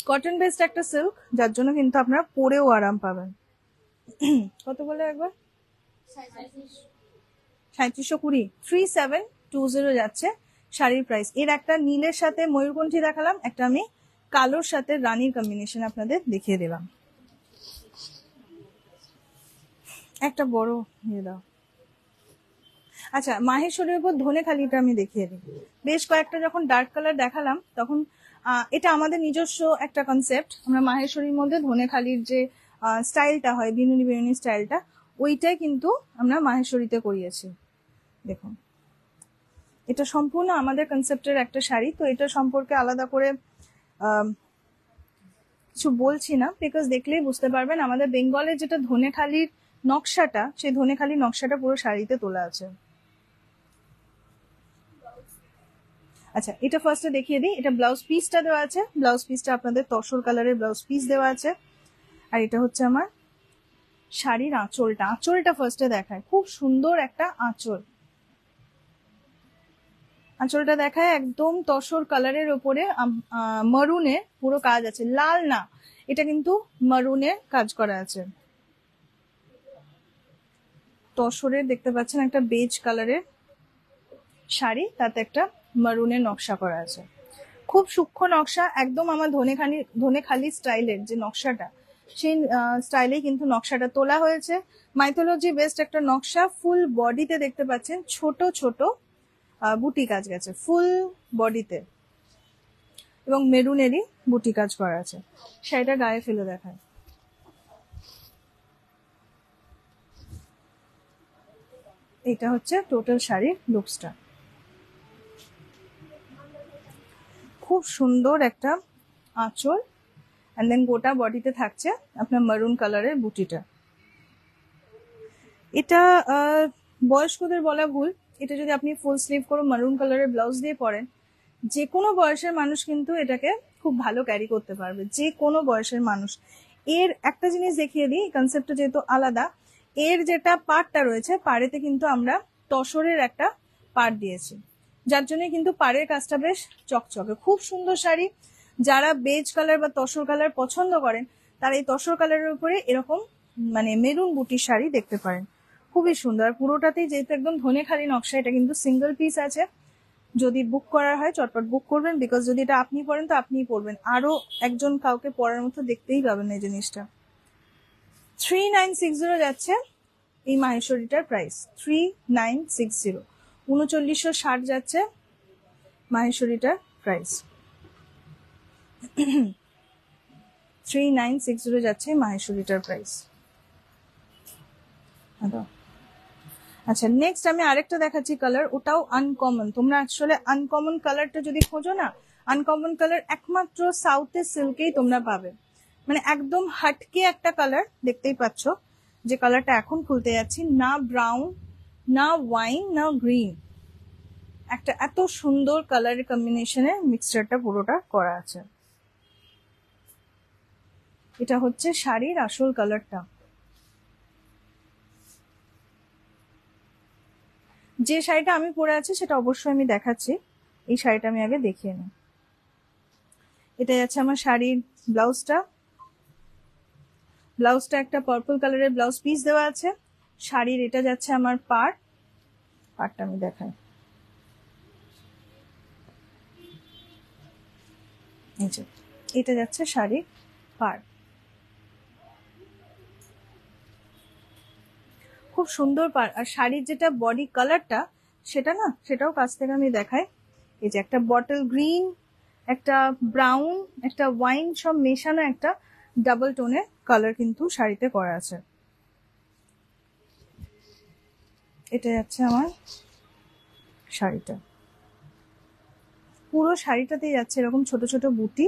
কটন বেসড একটা সিল্ক, যার জন্য কিন্তু আপনারা পরেও আরাম পাবেন। কত বলে একবার? 3720, 3720 যাচ্ছে শাড়ির প্রাইস। এর একটা নীলের সাথে ময়ূরকণ্ঠী দেখালাম, একটা আমি কালোর সাথে রানীর কম্বিনেশন আপনাদের দেখিয়ে দিলাম। একটা বড় নিয়ে দাও। আচ্ছা, মাহেশ্বরীর উপর ধনেখালিটা আমি দেখিয়ে দিই। বেশ কয়েকটা যখন ডার্ক কালার দেখালাম তখন এটা আমাদের নিজস্ব একটা কনসেপ্ট। আমরা মাহেশ্বরীর মধ্যে ধনেখালির যে স্টাইলটা হয়, বিনুনি বিনুনি স্টাইলটা, ওইটাই কিন্তু আমরা মাহেশ্বরীতে করিয়েছি। দেখুন, এটা সম্পূর্ণ আমাদের কনসেপ্টের একটা শাড়ি, তো এটা সম্পর্কে আলাদা করে কিছু বলছি না, বিকজ দেখলেই বুঝতে পারবেন। আমাদের বেঙ্গলের যেটা ধনেখালির নকশাটা, সেই ধনেখালির নকশাটা পুরো শাড়িতে তোলা আছে। আচ্ছা, এটা ফার্স্টে দেখিয়ে দিই। এটা ব্লাউজ পিসটা দেওয়া আছে, ব্লাউজ পিসটা আপনাদের তসর কালারের ব্লাউজ পিস দেওয়া আছে। আর এটা হচ্ছে আমার শাড়ির আঁচলটা। আঁচলটা ফার্স্টে দেখায়, খুব সুন্দর একটা আঁচল। আঁচলটা দেখায় একদম তসর কালারের ওপরে মারুনে পুরো কাজ আছে, লাল না, এটা কিন্তু মারুনের কাজ করা আছে। তসরের দেখতে পাচ্ছেন একটা বেজ কালারের শাড়ি, তাতে একটা মারুনের নকশা করা আছে, খুব সূক্ষ্ম নকশা, একদম আমার ধনেখালি স্টাইলের যে নকশাটা, সেই স্টাইলে কিন্তু নকশাটা তোলা হয়েছে। মাইথোলজি বেস্ট একটা নকশা, ফুল বডিতে দেখতে পাচ্ছেন ছোট ছোট বুটি কাজ গেছে ফুল বডিতে, এবং মেরুনেরই বুটি কাজ করা আছে। শাড়িটা গায়ে ফেলে দেখায়। এটা হচ্ছে টোটাল শাড়ির লুকসটা। খুব সুন্দর একটা আঁচল, এন্ড দেন গোটা বডিতে থাকছে আপনার মারুন কালারের বুটিটা। এটা বয়স্কদের বলা ভুল, এটা যদি আপনি ফুল স্লিভ করে মারুন কালারের ব্লাউজ দিয়ে পরেন, যে কোনো বয়সের মানুষ কিন্তু এটাকে খুব ভালো ক্যারি করতে পারবে, যে কোনো বয়সের মানুষ। এর একটা জিনিস দেখিয়ে দিই, কনসেপ্টটা যেহেতু আলাদা, এর যেটা পাড়টা রয়েছে, পাড়েতে কিন্তু আমরা তসরের একটা পাড় দিয়েছি, যার জন্য কিন্তু পাড়ের কাজটা বেশ চকচকে, খুব সুন্দর শাড়ি। যারা বেজ কালার বা তসর কালার পছন্দ করেন, তারা এই তসর কালারের উপরে এরকম মানে মেরুন বুটির শাড়ি দেখতে পারেন, খুবই সুন্দর। পুরোটাতেই যেহেতু একদম ধনেখালি নকশা, এটা কিন্তু সিঙ্গেল পিস আছে। যদি বুক করার হয় চটপট বুক করবেন, বিকজ যদি এটা আপনি পরেন তো আপনিই পরবেন, আরো একজন কাউকে পরার মতো দেখতেই পাবেন এই জিনিসটা। 3960 যাচ্ছে এই মাহেশ্বরীটার প্রাইস, 3960, 3960 যাচ্ছে মাহেশ্বরীটার প্রাইস, 3960 যাচ্ছে মাহেশ্বরীটার প্রাইস। আচ্ছা, নেক্সট আমি আরেকটা দেখাচ্ছি কালার, ওটাও আনকমন। তোমরা আসলে আনকমন কালারটা যদি খোঁজো না, আনকমন কালার একমাত্র সাউথের সিল্কেই তোমরা পাবে, মানে একদম হাটকে একটা কালার। দেখতেই পাচ্ছ যে কালারটা এখন খুলতে যাচ্ছি, না ব্রাউন না ওয়াইন না গ্রিন, একটা এত সুন্দর কালারের কম্বিনেশনে মিক্সচারটা পুরোটা করা আছে। এটা হচ্ছে শাড়ির আসল কালারটা। যে শাড়িটা আমি পরে আছি সেটা অবশ্যই আমি দেখাচ্ছি, এই শাড়িটা আমি আগে দেখিয়ে নিই। এটা যাচ্ছে আমার শাড়ির ব্লাউজটা। ব্লাউজটা একটা পার্পল কালারের ব্লাউজ পিস দেওয়া আছে। শাড়ির এটা যাচ্ছে আমার পাড়টা আমি দেখাই। এই যে এটা যাচ্ছে শাড়ির পাড়, খুব সুন্দর পাড়। আর শাড়ির যেটা বডি কালারটা সেটাও কাছ থেকে আমি দেখাই। এই যে একটা বটল গ্রিন, একটা ব্রাউন, একটা ওয়াইন, সব মেশানো একটা ডাবল টোনের কালার কিন্তু শাড়িতে করা আছে। এটা যাচ্ছে আমার শাড়িটা, পুরো শাড়িটাতেই যাচ্ছে এরকম ছোট ছোট বুটি।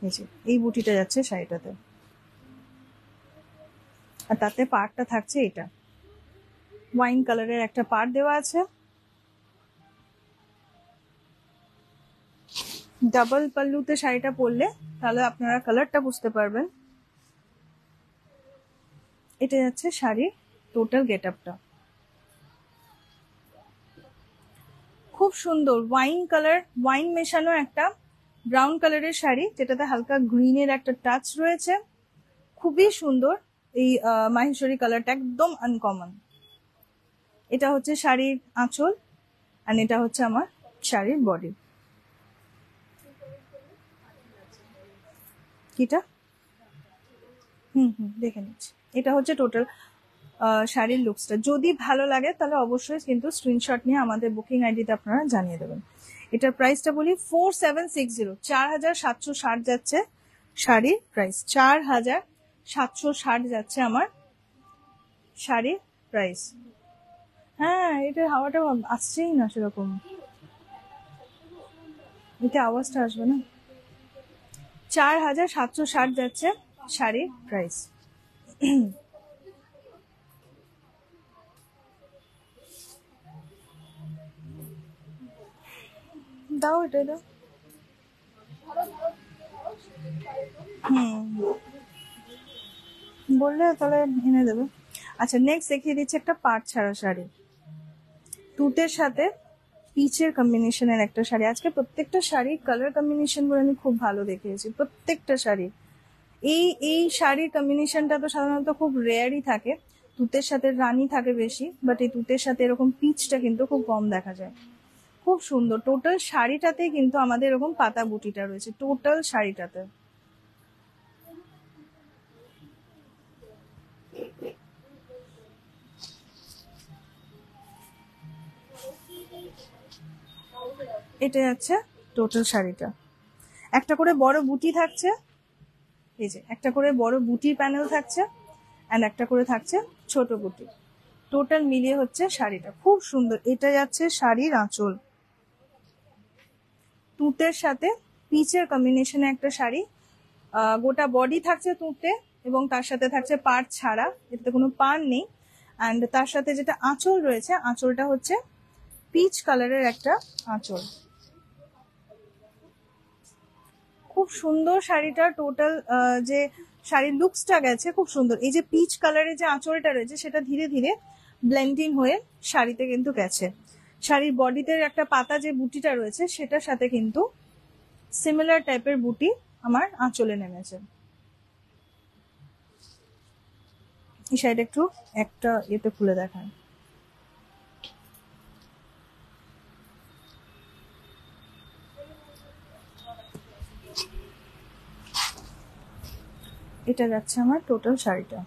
এই যে এই বুটিটা যাচ্ছে শাড়িটাতে, আর তাতে পাড়টা থাকছে এটা ওয়াইন কালারের একটা পাড় দেওয়া আছে। ডাবল পাল্লুতে শাড়িটা পরলে তাহলে আপনারা কালারটা বুঝতে পারবেন। এটা যাচ্ছে শাড়ির টোটাল গেট আপটা, খুব সুন্দর ওয়াইন কালার, ওয়াইন মেশানো একটা ব্রাউন কালারের শাড়ি, যেটাতে হালকা গ্রিনের একটা টাচ রয়েছে। খুবই সুন্দর এই মাহেশ্বরী কালারটা, একদম আনকমন। এটা হচ্ছে শাড়ির আঁচল, আর এটা হচ্ছে আমার শাড়ির বডি। কিটা দেখে নিচ্ছি। এটা হচ্ছে টোটাল শাড়ির লুকসটা। যদি ভালো লাগে তাহলে অবশ্যই কিন্তু স্ক্রিনশট নিয়ে আমাদের বুকিং আইডিতে আপনারা জানিয়ে দেবেন। এটার প্রাইসটা বলি 4760, 4760 যাচ্ছে শাড়ির প্রাইস। 4760 যাচ্ছে আমার শাড়ির প্রাইস। হ্যাঁ, এটার হাওয়াটা আসছেই না সেরকম, এটা আওয়াজটা আসবে না। 4760 যাচ্ছে শাড়ির প্রাইস। দাও এটা দাও। বললে তাহলে এনে দেবে। আচ্ছা, নেক্সট দেখিয়ে দিচ্ছি একটা পাট ছাড়া শাড়ি, তুতের সাথে পিচের কম্বিনেশনের একটা শাড়ি। আজকে প্রত্যেকটা শাড়ির কালার কম্বিনেশন গুলো আমি খুব ভালো দেখিয়েছি, প্রত্যেকটা শাড়ি। এই শাড়ির কম্বিনেশনটা তো সাধারণত খুব রেয়ারই থাকে, তুতের সাথে রানী থাকে বেশি, বাট এই তুতের সাথে এরকম পিচটা কিন্তু খুব কম দেখা যায়। খুব সুন্দর টোটাল শাড়িটাতে কিন্তু আমাদের এরকম পাতা বুটিটা রয়েছে টোটাল শাড়িটাতে। এটা যাচ্ছে টোটাল শাড়িটা, একটা করে বড় বুটি থাকছে। এই যে একটা করে বড় বুটির প্যানেল থাকছে, অ্যান্ড একটা করে থাকছে ছোট বুটি। টোটাল মিলিয়ে হচ্ছে শাড়িটা খুব সুন্দর। এটা যাচ্ছে শাড়ির আঁচল, তুঁতের সাথে পিচের কম্বিনেশনে একটা শাড়ি। গোটা বডি থাকছে তুঁতে, এবং তার সাথে থাকছে পাড় ছাড়া, এটাতে কোনো পাড় নেই। অ্যান্ড তার সাথে যেটা আঁচল রয়েছে, আঁচলটা হচ্ছে পিচ কালারের একটা আঁচল। খুব সুন্দর শাড়িটা টোটাল যে শাড়ির লুকসটা গেছে খুব সুন্দর। এই যে পিচ কালারের যে আঁচলটা রয়েছে সেটা ধীরে ধীরে ব্লেন্ডিং হয়ে শাড়িতে কিন্তু গেছে। শাড়ির বডিতে একটা পাতা যে বুটিটা রয়েছে সেটার সাথে কিন্তু সিমিলার টাইপের বুটি আমার আঁচলে নেমেছে। এই শাড়িটা একটু একটা এতে খুলে দেখায়। এটা যাচ্ছে আমার টোটাল শাড়িটা।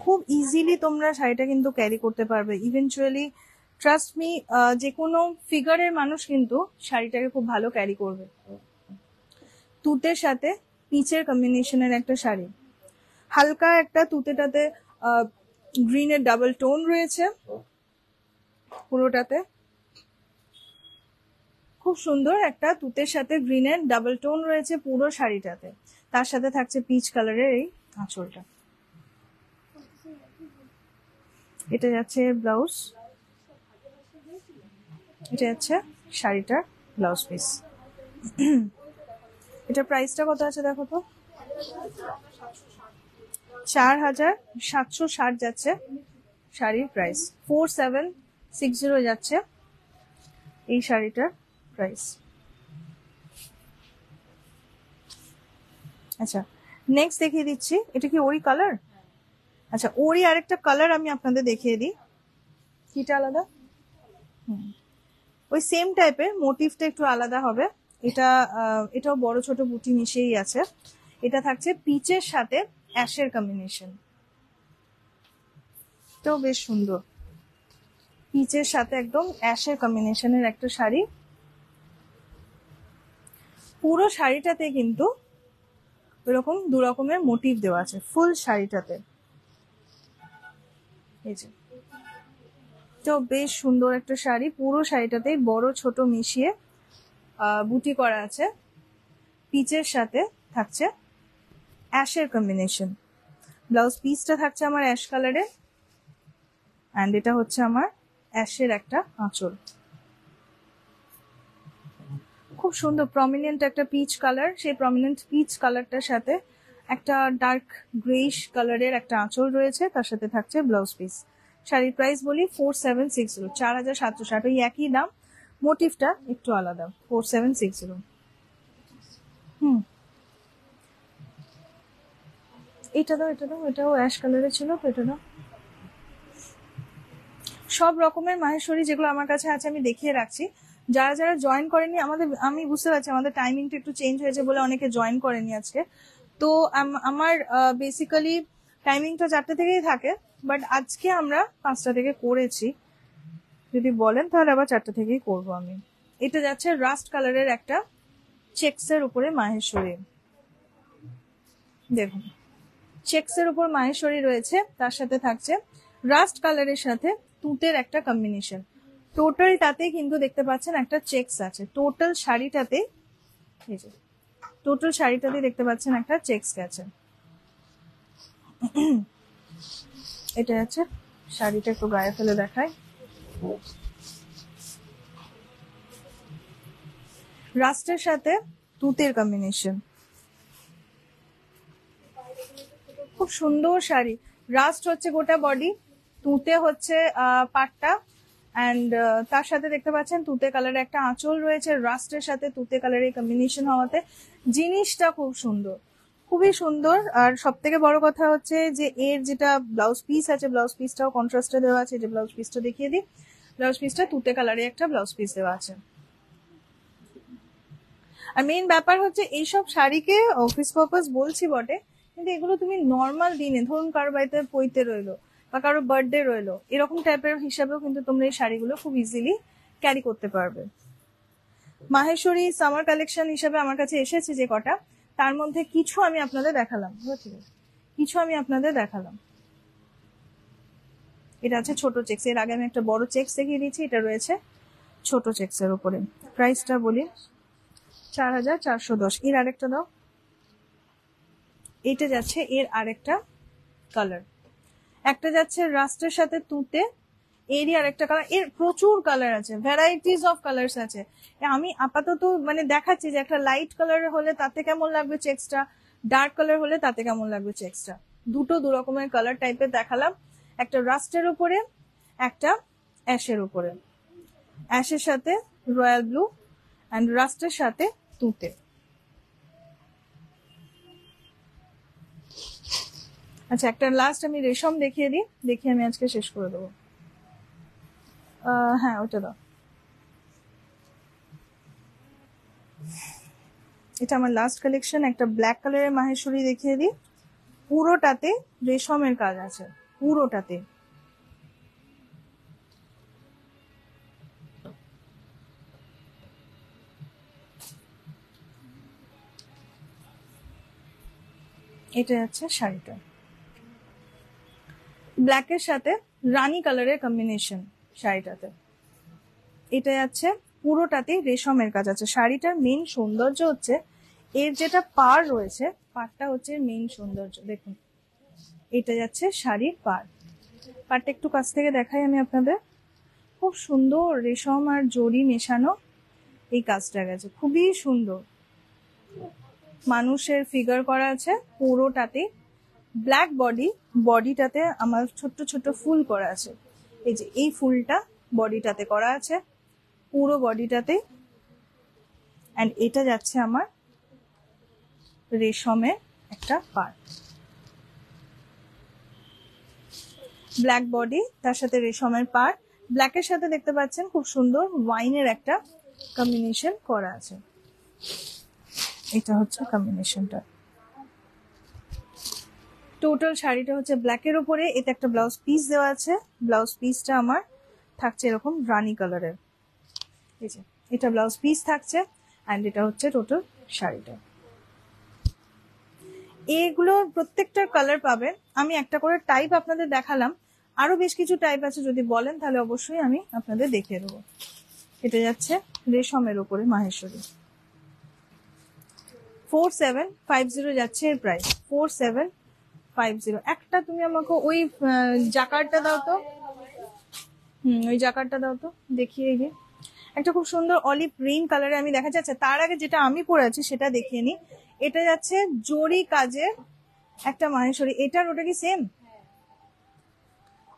খুব ইজিলি তোমরা শাড়িটা কিন্তু ক্যারি করতে পারবে ইভেনচুয়ালি, ট্রাস্ট মি। যে কোনো ফিগারের মানুষ কিন্তু শাড়িটাকে খুব ভালো ক্যারি করবে। তুতের সাথে পিচের কম্বিনেশনের একটা শাড়ি, হালকা একটা তুতেটাতে গ্রিনের ডাবল টোন রয়েছে পুরোটাতে। খুব সুন্দর একটা তুতের সাথে গ্রিনের ডাবল টোন রয়েছে পুরো শাড়িটাতে। তার সাথে থাকছে পিচ কালারের এই আঁচলটা। এটা যাচ্ছে ব্লাউজ, এটা যাচ্ছে শাড়িটার ব্লাউজ পিস। এটা প্রাইসটা কত আছে দেখো তো। 4760 যাচ্ছে শাড়ির প্রাইস, 4760 যাচ্ছে এই শাড়িটার প্রাইস। আচ্ছা, নেক্সট দেখিয়ে দিচ্ছি। এটা কি ওরি কালার? আচ্ছা, ওরি আরেকটা কালার আমি আপনাদের দেখিয়ে দিই। কিটা আলাদা? ওই সেম টাইপের, মোটিভটা একটু আলাদা হবে। এটাও বড় ছোট বুটি মিশিয়েই আছে। এটা থাকছে পিচের সাথে অ্যাশের কম্বিনেশন, এটাও বেশ সুন্দর। পিচের সাথে একদম অ্যাশের কম্বিনেশনের একটা শাড়ি। পুরো শাড়িটাতে কিন্তু এরকম দু রকমের মোটিভ দেওয়া আছে ফুল শাড়িটাতে। এই যে, তো বেশ সুন্দর একটা শাড়ি। পুরো শাড়িটাতে বড় ছোট মিশিয়ে বুটি করা আছে। পিচের সাথে থাকছে অ্যাশের কম্বিনেশন। ব্লাউজ পিসটা থাকছে আমার অ্যাশ কালারের, অ্যান্ড এটা হচ্ছে আমার অ্যাশের একটা আঁচল। খুব সুন্দর প্রমিনেন্ট একটা পিচ কালার। সেই প্রমিনেন্ট পিচ কালারটার সাথে একটা ডার্ক গ্রেইশ কালারের একটা আঁচল রয়েছে, তার সাথে থাকছে ব্লাউজ পিস। শাড়ির প্রাইস বলি 4760, 4760। ওই একই দাম, মোটিভটা একটু আলাদা। 4760। এটা দাও, এটা দাও, এটাও অ্যাশ কালারে ছিল তো, এটা দাও। সব রকমের মাহেশ্বরী যেগুলো আমার কাছে আছে আমি দেখিয়ে রাখছি। যারা যারা জয়েন করেনি, আমি বুঝতে পারছি আমাদের টাইমিংটা একটু চেঞ্জ হয়েছে বলে অনেকে জয়েন করেনি আজকে। তো আমার বেসিক্যালি টাইমিংটা 4টে থেকেই থাকে, বাট আজকে আমরা 5টা থেকে করেছি। যদি বলেন তাহলে আবার 4টে থেকেই করব আমি। এটা যাচ্ছে রাস্ট কালারের একটা চেক্সের উপরে মাহেশ্বরী। দেখুন, চেক্সের উপর মাহেশ্বরী রয়েছে, তার সাথে থাকছে রাস্ট কালারের সাথে তুঁতের একটা কম্বিনেশন। টোটালটাতে কিন্তু দেখতে পাচ্ছেন একটা চেক্স আছে। টোটাল শাড়িটাতে দেখতে পাচ্ছেন একটা চেক্স গেছে। এটা আছে শাড়িটা, একটু গায়ে ফেলে দেখায়। রাস্টের সাথে তুঁতের কম্বিনেশন, খুব সুন্দর শাড়ি। রাস্ট হচ্ছে গোটা বডি, তুঁতে হচ্ছে পাটটা, অ্যান্ড তার সাথে দেখতে পাচ্ছেন তুঁতে কালারের একটা আঁচল রয়েছে। রাস্টের সাথে তুঁতে কালারের কম্বিনেশন হওয়াতে জিনিসটা খুব সুন্দর, খুবই সুন্দর। আর সব থেকে বড় কথা হচ্ছে যে এর যেটা ব্লাউজ পিস আছে, ব্লাউজ পিসটাও কন্ট্রাস্টে দেওয়া আছে। যে ব্লাউজ পিসটা দেখিয়ে দিই, ব্লাউজ পিসটা তুঁতে কালারের একটা ব্লাউজ পিস দেওয়া আছে। আর মেইন ব্যাপার হচ্ছে এইসব শাড়িকে অফিস পারপাস বলছি বটে, কিন্তু এগুলো তুমি নর্মাল দিনে, ধরুন কারো বাড়িতে পৈতে রইলো বা কারো বার্থডে রইলো, এরকম টাইপের হিসাবেও কিন্তু তোমরা এই শাড়িগুলো খুব ইজিলি ক্যারি করতে পারবে। মাহেশ্বরী সামার কালেকশন হিসাবে আমার কাছে এসেছে যে কটা, তার মধ্যে কিছু আমি আপনাদের দেখালাম। এটা আছে ছোট চেক্স। এর আগে আমি একটা বড় চেক্স দেখিয়ে দিয়েছি, এটা রয়েছে ছোট চেক্সের উপরে। প্রাইসটা বলি 4410। এর আরেকটা দাও। এটা যাচ্ছে এর আরেকটা কালার। একটা যাচ্ছে রাস্টের সাথে তুঁতে, এরই আরেকটা কালার। এর প্রচুর কালার আছে, ভ্যারাইটিস অফ কালার্স আছে। আমি আপাতত মানে দেখাচ্ছি যে একটা লাইট কালার হলে তাতে কেমন লাগবে চেক্সটা, ডার্ক কালার হলে তাতে কেমন লাগবে চেক্সটা। দুটো দু রকমের কালার টাইপের দেখালাম, একটা রাস্টের উপরে, একটা অ্যাশের উপরে। অ্যাশের সাথে রয়্যাল ব্লু অ্যান্ড রাস্টের সাথে তুঁতে। আচ্ছা, একটা লাস্ট আমি রেশম দেখিয়ে দিই, দেখিয়ে আমি আজকে শেষ করে দেবো। হ্যাঁ, ওটা দাও। এটা আমার লাস্ট কালেকশন। একটা ব্ল্যাক কালারের মাহেশ্বরী দেখিয়ে দিই। পুরোটাতে রেশমের কাজ আছে, পুরোটাতে। এটা হচ্ছে শাড়িটা, ব্ল্যাকের সাথে রানী কালারের কম্বিনেশন শাড়িটাতে। এটা যাচ্ছে পুরোটাতেই রেশমের কাজ আছে। শাড়িটার মেইন সৌন্দর্য হচ্ছে এর যেটা পাড় রয়েছে, পাড়টা হচ্ছে মেইন সৌন্দর্য। দেখুন, এটা যাচ্ছে শাড়ির পাড়। পাড়টা একটু কাছ থেকে দেখাই আমি আপনাদের। খুব সুন্দর রেশম আর জরি মেশানো এই কাজটা গেছে, খুবই সুন্দর। মানুষের ফিগার করা আছে পুরোটাতে, ব্ল্যাক বডি, বডিটাতে আমার ছোট্ট ছোট্ট ফুল করা আছে। এই যে এই ফুলটা বডিটাতে করা আছে, পুরো বডিটাতে। অ্যান্ড এটা যাচ্ছে আমার রেশমের একটা পার, ব্ল্যাক বডি তার সাথে রেশমের পার, ব্ল্যাকের সাথে দেখতে পাচ্ছেন খুব সুন্দর ওয়াইনের একটা কম্বিনেশন করা আছে। এটা হচ্ছে কম্বিনেশনটা। টোটাল শাড়িটা হচ্ছে ব্ল্যাকের উপরে, এতে একটা ব্লাউজ পিস দেওয়া আছে। ব্লাউজ পিসটা আমার থাকছে এরকম রানী কালারের। এই যে এটা ব্লাউজ পিস থাকছে, অ্যান্ড এটা হচ্ছে টোটাল শাড়িটা। এগুলো প্রত্যেকটার কালার পাবেন। আমি একটা করে টাইপ আপনাদের দেখালাম, আরো বেশ কিছু টাইপ আছে, যদি বলেন তাহলে অবশ্যই আমি আপনাদের দেখিয়ে দেবো। এটা যাচ্ছে রেশমের উপরে মাহেশ্বরী। 4750 যাচ্ছে এর প্রাইস, 4750। একটা তুমি আমাকে ওই জাকারটা দাও তো, ওই জাকারটা দাও তো, দেখিয়ে গিয়ে। একটা খুব সুন্দর অলিভ গ্রিন কালারে আমি দেখা যাচ্ছে। তার আগে যেটা আমি পরে আছি সেটা দেখিয়ে নি। এটা যাচ্ছে জরি কাজের একটা মাহেশ্বরী। এটার ওটা কি সেম?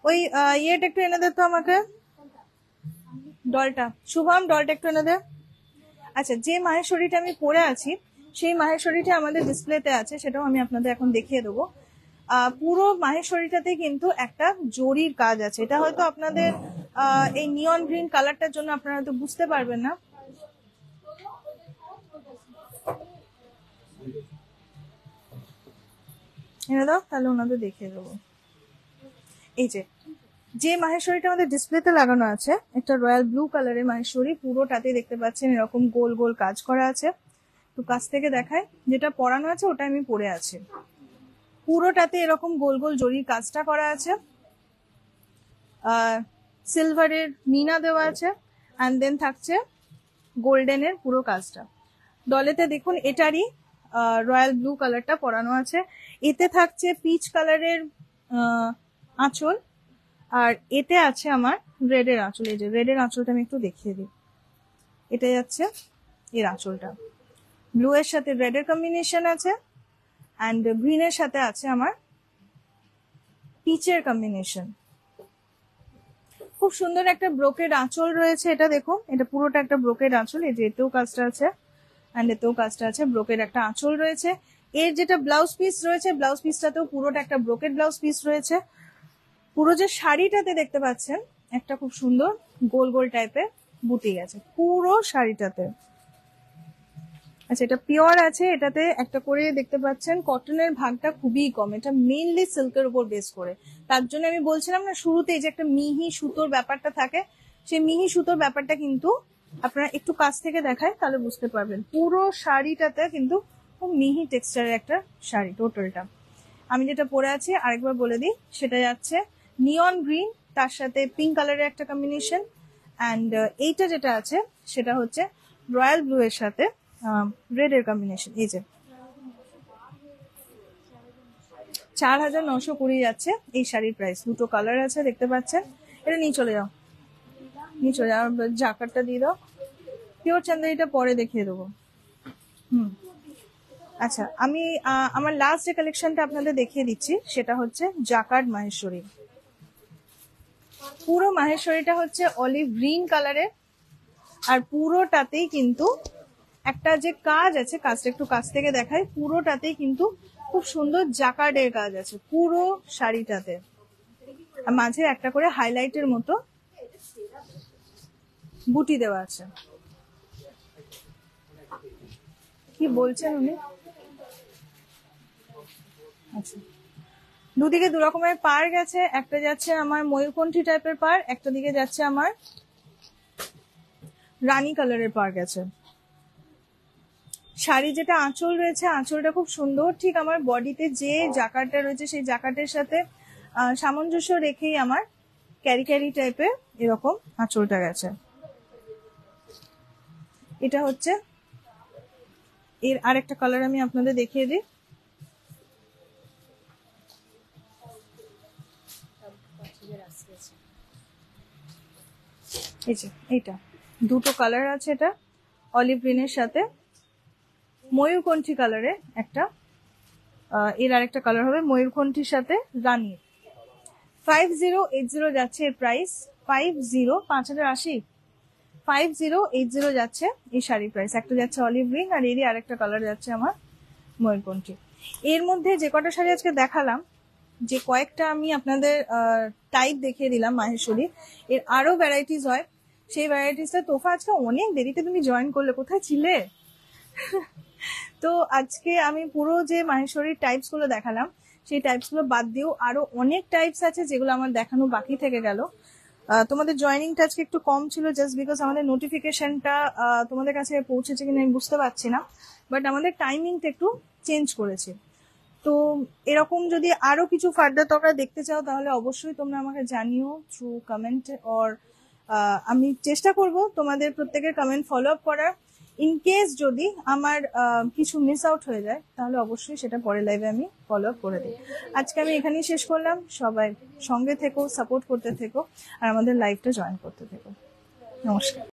ওই ইয়েটা একটু এনে দে তো আমাকে, ডলটা। শুভম, ডলটা একটু এনে দে। আচ্ছা, যে মাহেশ্বরীটা আমি পরে আছি সেই মাহেশ্বরীটা আমাদের ডিসপ্লেতে আছে, সেটাও আমি আপনাদের এখন দেখিয়ে দেবো। পুরো মাহেশ্বরীটাতে কিন্তু একটা জরির কাজ আছে। এটা হয়তো আপনাদের এই নিয়ন গ্রিন কালারটার জন্য আপনারা হয়তো বুঝতে পারবেন না। এনে দাও, তাহলে ওনাদের দেখিয়ে দেবো। এই যে মাহেশ্বরীটা আমাদের ডিসপ্লেতে লাগানো আছে, একটা রয়্যাল ব্লু কালারের মাহেশ্বরী, পুরোটাতে দেখতে পাচ্ছেন এরকম গোল গোল কাজ করা আছে। তো কাছ থেকে দেখায়, যেটা পরানো আছে ওটা আমি পরে আছি। পুরোটাতে এরকম গোল গোল জরির কাজটা করা আছে, সিলভারের মিনা দেওয়া আছে, অ্যান্ড দেন থাকছে গোল্ডেনের পুরো কাজটা। ডলেতে দেখুন এটারই রয়্যাল ব্লু কালারটা পরানো আছে। এতে থাকছে পিচ কালারের আঁচল, আর এতে আছে আমার রেডের আঁচল। এই যে রেডের আঁচলটা আমি একটু দেখিয়ে দিই। এটা যাচ্ছে এর আঁচলটা, ব্লু এর সাথে রেডের কম্বিনেশন আছে, অ্যান্ড গ্রিনের সাথে আছে আমার পিচের কম্বিনেশন। খুব সুন্দর একটা ব্রোকেড আঁচল রয়েছে। এটা দেখুন, এটা পুরোটা একটা ব্রোকেড আঁচল। এই যে এতেও কাজটা আছে, অ্যান্ড এতেও কাজটা আছে, ব্রোকেড একটা আঁচল রয়েছে। এর যেটা ব্লাউজ পিস রয়েছে, ব্লাউজ পিসটাতেও পুরোটা একটা ব্রোকেড ব্লাউজ পিস রয়েছে। পুরো যে শাড়িটাতে দেখতে পাচ্ছেন একটা খুব সুন্দর গোল গোল টাইপের বুটি আছে পুরো শাড়িটাতে। আচ্ছা, এটা পিওর আছে, এটাতে একটা করে দেখতে পাচ্ছেন কটনের ভাগটা খুবই কম। এটা মেইনলি সিল্কের উপর বেস করে। তার জন্য আমি বলছিলাম না শুরুতেই যে একটা মিহি সুতোর ব্যাপারটা থাকে, সেই মিহি সুতোর ব্যাপারটা কিন্তু আপনারা একটু কাছ থেকে দেখায় তাহলে বুঝতে পারবেন। পুরো শাড়িটাতে কিন্তু খুব মিহি টেক্সচারের একটা শাড়ি টোটালটা। আমি যেটা পরে আছি আরেকবার বলে দিই, সেটা যাচ্ছে নিয়ন গ্রিন, তার সাথে পিঙ্ক কালারের একটা কম্বিনেশন, অ্যান্ড এইটা যেটা আছে সেটা হচ্ছে রয়্যাল ব্লু এর সাথে রেড এর কম্বিনেশন। এই যে 4920 যাচ্ছে এই শাড়ির প্রাইস। দুটো কালার আছে দেখতে পাচ্ছেন। এটা নিয়ে চলে যাও, নিয়ে চলে যাও, জাকারটা দিয়ে দাও। পিওর চান্দেরিটা পরে দেখিয়ে দেবো। আচ্ছা, আমি আমার লাস্ট যে কালেকশনটা আপনাদের দেখিয়ে দিচ্ছি সেটা হচ্ছে জাকার্ড মাহেশ্বরী। পুরো মাহেশ্বরীটা হচ্ছে অলিভ গ্রিন কালারের, আর পুরোটাতেই কিন্তু একটা যে কাজ আছে, কাজটা একটু কাছ থেকে দেখায়। পুরোটাতেই কিন্তু খুব সুন্দর জাকার্ডের কাজ আছে পুরো শাড়িটাতে, মাঝে একটা করে হাইলাইটের মতো বুটি দেওয়া আছে। কি বলছেন উনি? আচ্ছা, দুদিকে দু রকমের পার গেছে। একটা যাচ্ছে আমার ময়ূরকণ্ঠী টাইপের পার, একটা দিকে যাচ্ছে আমার রানী কালারের পার গেছে। শাড়ি যেটা আঁচল রয়েছে, আঁচলটা খুব সুন্দর, ঠিক আমার বডিতে যে জাকারটা রয়েছে সেই জাকারটার সাথে সামঞ্জস্য রেখেই আমার ক্যারি ক্যারি টাইপের এরকম আঁচলটা গেছে। এটা হচ্ছে এর আরেকটা কালার, আমি আপনাদের দেখিয়ে দিই। এই যে এইটা দুটো কালার আছে, এটা অলিভ গ্রিনের সাথে ময়ূরকণ্ঠী কালারে একটা এর আরেকটা কালার হবে ময়ূরকণ্ঠীর সাথে রানী। 5080 যাচ্ছে এর প্রাইস, 5080 5080 যাচ্ছে এই শাড়ির প্রাইস। একটা যাচ্ছে অলিভ গ্রিন আর এরই আরেকটা কালার যাচ্ছে আমার ময়ূরকণ্ঠী। এর মধ্যে যে কটা শাড়ি আজকে দেখালাম, যে কয়েকটা আমি আপনাদের টাইপ দেখিয়ে দিলাম মাহেশ্বরী, এর আরো ভ্যারাইটিস হয়, সেই ভ্যারাইটিসটা তোফা আজকে অনেক দেরিতে তুমি জয়েন করলে, কোথায় ছিলে? তো আজকে আমি পুরো যে মাহেশ্বরীর টাইপস গুলো দেখালাম সেই টাইপস গুলো বাদ দিয়েও আরো অনেক টাইপস আছে যেগুলো আমার দেখানো বাকি থেকে গেল। তোমাদের জয়েনিংটা আজকে একটু কম ছিল জাস্ট বিকজ আমাদের নোটিফিকেশনটা তোমাদের কাছে পৌঁছেছে কিনা আমি বুঝতে পারছি না, বাট আমাদের টাইমিংটা একটু চেঞ্জ করেছে। তো এরকম যদি আরো কিছু ফার্দার তোমরা দেখতে চাও তাহলে অবশ্যই তোমরা আমাকে জানিও থ্রু কমেন্ট, অর আমি চেষ্টা করব তোমাদের প্রত্যেকের কমেন্ট ফলো আপ করার। ইন কেস যদি আমার কিছু মিস আউট হয়ে যায় তাহলে অবশ্যই সেটা পরের লাইভে আমি ফলো আপ করে দিই। আজকে আমি এখানেই শেষ করলাম। সবাই সঙ্গে থেকো, সাপোর্ট করতে থেকো আর আমাদের লাইভটা জয়েন করতে থেকো। নমস্কার।